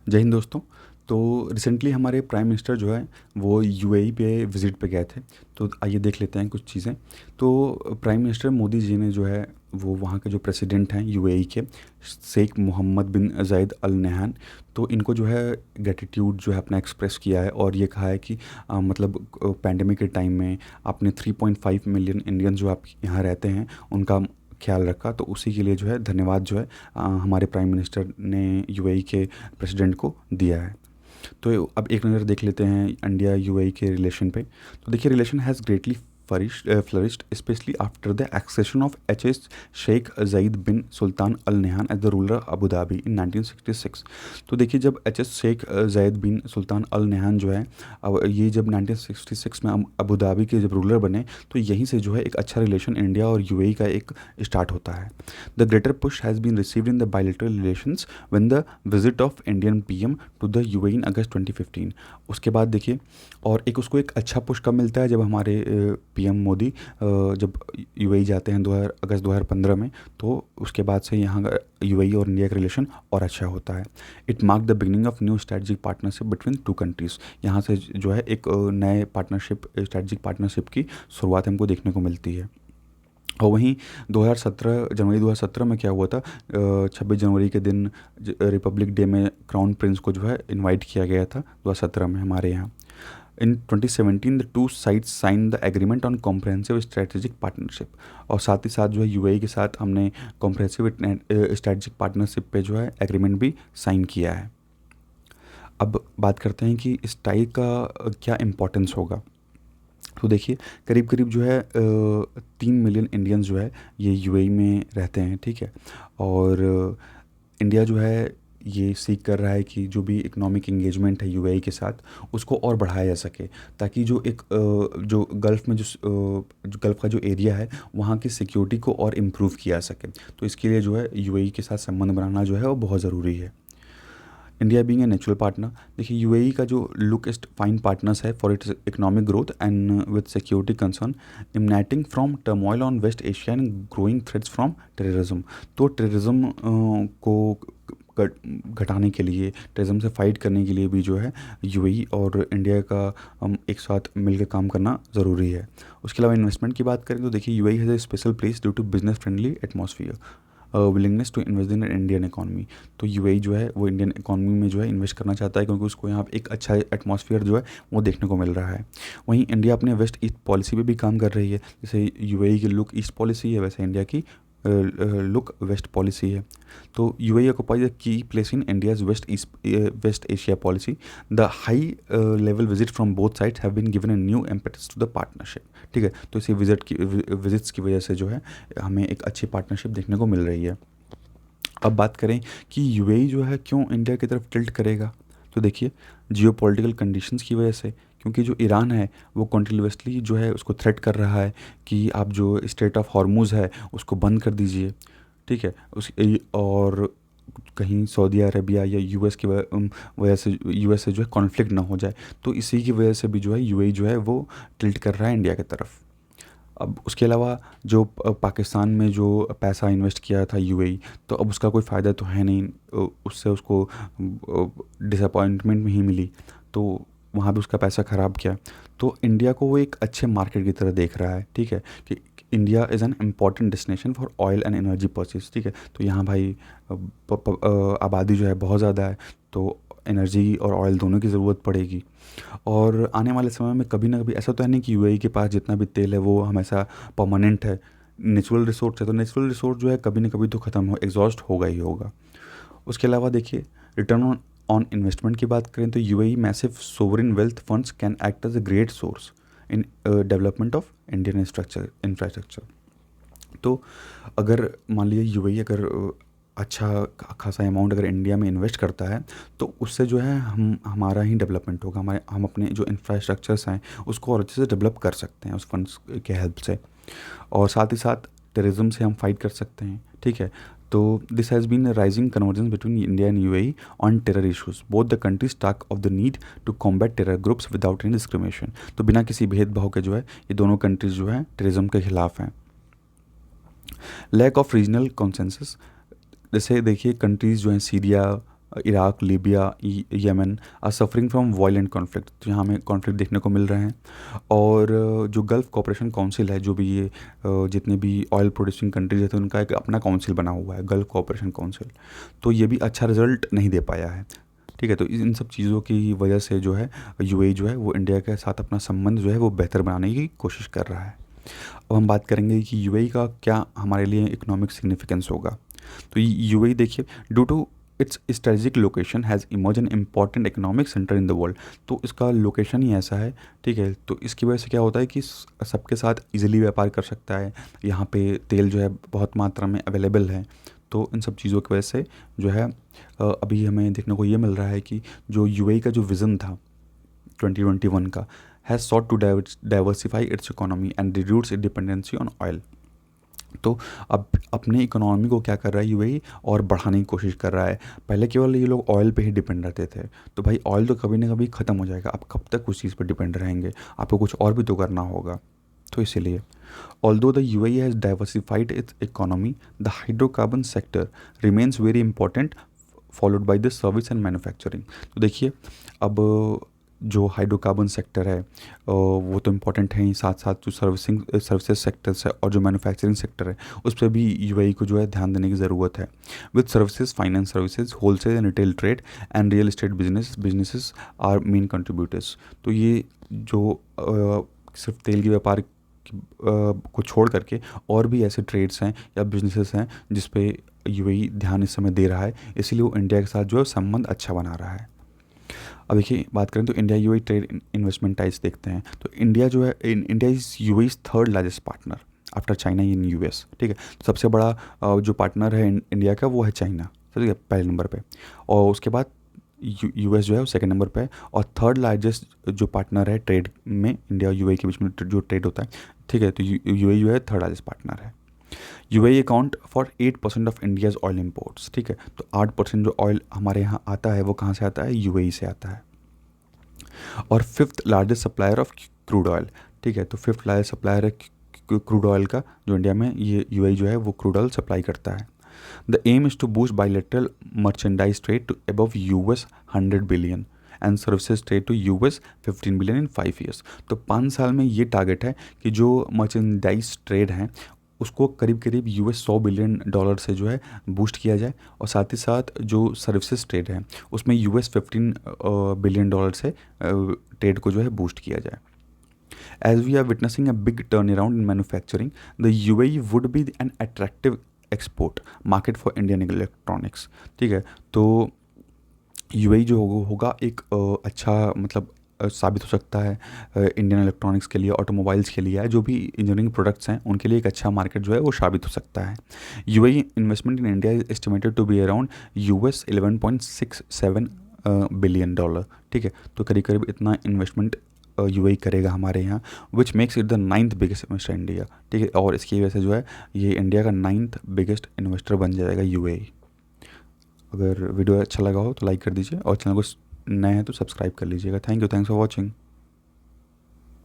जय हिंद दोस्तों। तो रिसेंटली हमारे प्राइम मिनिस्टर जो है वो यूएई पे विज़िट पे गए थे। तो आइए देख लेते हैं कुछ चीज़ें। तो प्राइम मिनिस्टर मोदी जी ने जो है वो वहाँ के जो प्रेसिडेंट हैं यूएई के, शेख मोहम्मद बिन जायद अल नहयान, तो इनको जो है ग्रेटिट्यूड जो है अपना एक्सप्रेस किया है और ये कहा है कि मतलब पैंडेमिक के टाइम में आपने 3.5 मिलियन इंडियन जो आप यहाँ रहते हैं उनका ख्याल रखा, तो उसी के लिए जो है धन्यवाद जो है हमारे प्राइम मिनिस्टर ने यूएई के प्रेसिडेंट को दिया है। तो अब एक नज़र देख लेते हैं इंडिया यूएई के रिलेशन पे। तो देखिए, relation has greatly flourished, especially after the accession of H.S. Sheikh Zayed bin Sultan Al Nahyan as the ruler Abu Dhabi in 1966। तो देखिए, जब एच.एस. Sheikh Zayed bin Sultan Al Nahyan जो है, अब ये जब 1966 में अबू धाबी के जब रूलर बने, तो यहीं से जो है एक अच्छा रिलेशन इंडिया और यूएई का एक स्टार्ट होता है। The greater push has been received in the bilateral relations when the visit of Indian PM to the UAE in August 2015। उसके बाद देखिए, और एक उसको एक अच्छा पुश कब मिलता है, जब हमारे पीएम मोदी जब यूएई जाते हैं 2000 अगस्त 2015 में, तो उसके बाद से यहाँ यूएई और इंडिया का रिलेशन और अच्छा होता है। It mark the beginning of new strategic partnership between two countries. यहाँ से जो है एक नए पार्टनरशिप, स्ट्रेटजिक पार्टनरशिप की शुरुआत हमको देखने को मिलती है। और वहीं 2017 जनवरी 2017 में क्या हुआ था, 26 जनवरी के दिन रिपब्लिक डे में क्राउन प्रिंस को जो है इनवाइट किया गया था 2017 में हमारे यहाँ। In 2017 the two sides sign the agreement on comprehensive strategic partnership. और साथ ही साथ जो है यूएई के साथ हमने कॉम्प्रहेंसिव स्ट्रेटेजिक पार्टनरशिप पे जो है एग्रीमेंट भी साइन किया है। अब बात करते हैं कि इस टाई का क्या इम्पोर्टेंस होगा। तो देखिए, करीब करीब जो है 3 मिलियन इंडियंस जो है ये यूएई में रहते हैं, ठीक है। और इंडिया जो है ये सीख कर रहा है कि जो भी इकोनॉमिक इंगेजमेंट है यूएई के साथ, उसको और बढ़ाया जा सके, ताकि जो एक जो गल्फ़ में जो गल्फ़ का जो एरिया है वहाँ की सिक्योरिटी को और इम्प्रूव किया जा सके। तो इसके लिए जो है यूएई के साथ संबंध बनाना जो है वो बहुत ज़रूरी है। India being a natural partner, देखिए यूएई का जो लुक इस्ट फाइन पार्टनर्स है for its economic growth and with security concern emanating from turmoil on west Asia and growing threats from terrorism. तो टेररिज्म को घटाने के लिए, टेररिज्म से फाइट करने के लिए भी जो है यूएई और इंडिया का हम एक साथ मिलकर काम करना ज़रूरी है। उसके अलावा इन्वेस्टमेंट की बात करें तो देखिए, UAE has a special place due to business friendly atmosphere, willingness to invest in Indian economy. तो यूएई जो है वो इंडियन इकॉनमी में जो है इन्वेस्ट करना चाहता है, क्योंकि उसको यहाँ पे एक अच्छा एटमॉस्फेयर जो है वो देखने को मिल रहा है। वहीं इंडिया अपने वेस्ट ईस्ट पॉलिसी पे भी काम कर रही है। जैसे यूएई की लुक ईस्ट पॉलिसी है, वैसे इंडिया की लुक वेस्ट पॉलिसी है। तो UAE occupies a key place in India's West Asia policy. The high level visit from both sides have been given a new impetus to the partnership, ठीक है। तो इसी visits की वजह से जो है हमें एक अच्छी पार्टनरशिप देखने को मिल रही है। अब बात करें कि यूएई जो है क्यों इंडिया की तरफ टिल्ट करेगा, तो देखिए, जियोपॉलिटिकल कंडीशंस की वजह से, क्योंकि जो ईरान है वो कंटिन्यूसली जो है उसको थ्रेट कर रहा है कि आप जो स्ट्रेट ऑफ हॉर्मुज़ है उसको बंद कर दीजिए, ठीक है। और कहीं सऊदी अरबिया या यूएस की वजह से यूएस से जो है कॉन्फ्लिक्ट ना हो जाए, तो इसी की वजह से भी जो है यूएई जो है वो टिल्ट कर रहा है इंडिया की तरफ। अब उसके अलावा जो पाकिस्तान में जो पैसा इन्वेस्ट किया था यूएई, तो अब उसका कोई फ़ायदा तो है नहीं, उससे उसको डिसअपॉइंटमेंट में ही मिली, तो वहाँ भी उसका पैसा ख़राब किया। तो इंडिया को वो एक अच्छे मार्केट की तरह देख रहा है, ठीक है, कि India is an important destination for oil and energy purchase, ठीक है। तो यहाँ भाई आबादी जो है बहुत ज़्यादा है, तो एनर्जी और ऑयल दोनों की ज़रूरत पड़ेगी। और आने वाले समय में कभी ना कभी, ऐसा तो है नहीं कि यूएई के पास जितना भी तेल है वो हमेशा परमानेंट है, नेचुरल रिसोर्स है, तो नेचुरल रिसोर्स जो है कभी ना कभी तो ख़त्म हो, एग्जॉस्ट होगा ही होगा। उसके अलावा देखिए, रिटर्न ऑन ऑन इन्वेस्टमेंट की बात करें तो UAE massive sovereign wealth funds can act as a great source in development of Indian infrastructure. तो अगर मान लीजिए यूएई अगर अच्छा खासा अमाउंट अगर इंडिया में इन्वेस्ट करता है, तो उससे जो है हमारा ही डेवलपमेंट होगा, हम अपने जो इंफ्रास्ट्रक्चर्स हैं उसको और अच्छे से डेवलप कर सकते हैं उस फंड्स के हेल्प से। और साथ ही साथ टेररिज्म से हम फाइट कर सकते हैं, ठीक है। तो this has been rising convergence between India and UAE on terror issues. Both the countries talk of the need to combat terror groups without any discrimination. तो बिना किसी भेदभाव के जो है ये दोनों कंट्रीज जो है टेररिज्म के खिलाफ हैं। लैक ऑफ रीजनल कॉन्सेंसस, जैसे देखिए कंट्रीज़ जो हैं Syria, Iraq, Libya, Yemen are suffering from violent conflict. तो यहाँ हमें कॉन्फ्लिक्ट देखने को मिल रहे हैं। और जो गल्फ़ कोऑपरेशन काउंसिल है, जो भी ये जितने भी ऑयल प्रोड्यूसिंग कंट्रीज है, तो उनका एक अपना काउंसिल बना हुआ है, गल्फ़ कोऑपरेशन काउंसिल। तो ये भी अच्छा रिजल्ट नहीं दे पाया है। ठीक है, तो इन सब चीज़ों की वजह से जो है यूएई जो है वो इंडिया के साथ अपना संबंध जो है वो बेहतर बनाने की कोशिश कर रहा है। अब हम बात करेंगे कि यूएई का क्या हमारे लिए इकोनॉमिक सिग्निफिकेंस होगा। तो यूएई देखिए, due to its strategic location has emerge an important economic centre in the world. तो इसका लोकेशन ही ऐसा है, ठीक है, तो इसकी वजह से क्या होता है कि सबके साथ इजीली व्यापार कर सकता है। यहाँ पे तेल जो है बहुत मात्रा में अवेलेबल है। तो इन सब चीज़ों की वजह से जो है अभी हमें देखने को ये मिल रहा है कि जो यूएई का जो विज़न था 2021 का, has sought to diversify it's economy and reduce it's dependency on oil. तो अब अपने इकोनॉमी को क्या कर रहा है यूएई, और बढ़ाने की कोशिश कर रहा है। पहले केवल ये लोग ऑयल पे ही डिपेंड रहते थे, तो भाई ऑयल तो कभी ना कभी ख़त्म हो जाएगा, आप कब तक उस चीज़ पर डिपेंड रहेंगे, आपको कुछ और भी तो करना होगा। तो इसीलिए although the UAE has diversified it's economy, the hydrocarbon sector remains very important, followed by the service and manufacturing. तो देखिए, अब जो हाइड्रोकार्बन सेक्टर है वो तो इम्पॉर्टेंट है ही, साथ साथ जो सर्विसेज सेक्टर्स है और जो मैन्युफैक्चरिंग सेक्टर है उस पर भी यूएई को जो है ध्यान देने की ज़रूरत है। With services, finance services, wholesale and retail trade and real estate businesses are main contributors. तो ये जो सिर्फ तेल के व्यापार को छोड़ करके और भी ऐसे ट्रेड्स हैं या बिजनेसेस हैं जिस पे यूएई ध्यान इस समय दे रहा है, इसीलिए वो इंडिया के साथ जो है संबंध अच्छा बना रहा है। अब देखिए, बात करें तो India UAE trade investment ties देखते हैं। तो इंडिया जो है, India is UAE's third largest partner after China in US. ठीक है, तो सबसे बड़ा जो पार्टनर है इंडिया का वो है चाइना, ठीक है, पहले नंबर पे। और उसके बाद यूएस जो है वो सेकंड नंबर पे है। और थर्ड लार्जेस्ट जो पार्टनर है ट्रेड में, इंडिया और यूएई के बीच में जो ट्रेड होता है, ठीक है, तो यूएई जो है थर्ड लार्जेस्ट पार्टनर है। UAE account for 8% of India's oil imports. ठीक है, तो 8% जो ऑयल हमारे यहाँ आता है वो कहाँ से आता है, यूएई से आता है। और fifth largest supplier of crude oil. ठीक है, तो फिफ्थ लार्जेस्ट सप्लायर है क्रूड ऑयल का जो इंडिया में, ये यूएई जो है वो क्रूड ऑयल सप्लाई करता है। The aim is to boost bilateral merchandise trade to above $100 billion and services trade to $15 billion in 5 years. तो 5 साल में ये टारगेट है कि जो मर्चेंडाइज ट्रेड हैं उसको करीब करीब $100 बिलियन से जो है बूस्ट किया जाए, और साथ ही साथ जो सर्विसेज ट्रेड है उसमें $15 बिलियन से ट्रेड को जो है बूस्ट किया जाए। As we are witnessing a big turnaround in manufacturing, the UAE would be an attractive export market for Indian electronics। ठीक है, तो यूएई जो होगा एक अच्छा मतलब साबित हो सकता है इंडियन इलेक्ट्रॉनिक्स के लिए, ऑटोमोबाइल्स के लिए, जो भी इंजीनियरिंग प्रोडक्ट्स हैं उनके लिए एक अच्छा मार्केट जो है वो साबित हो सकता है। UAE investment in India is estimated to be around $11.67 billion. ठीक है, तो करीब करीब इतना इन्वेस्टमेंट यूएई करेगा हमारे यहाँ, which makes it the 9th biggest investor India. ठीक है, और इसकी वजह से जो है ये इंडिया का 9th बिगेस्ट इन्वेस्टर बन जाएगा यूएई। अगर वीडियो अच्छा लगा हो तो लाइक कर दीजिए, और चैनल को नए हैं तो सब्सक्राइब कर लीजिएगा। Thank you, thanks for watching.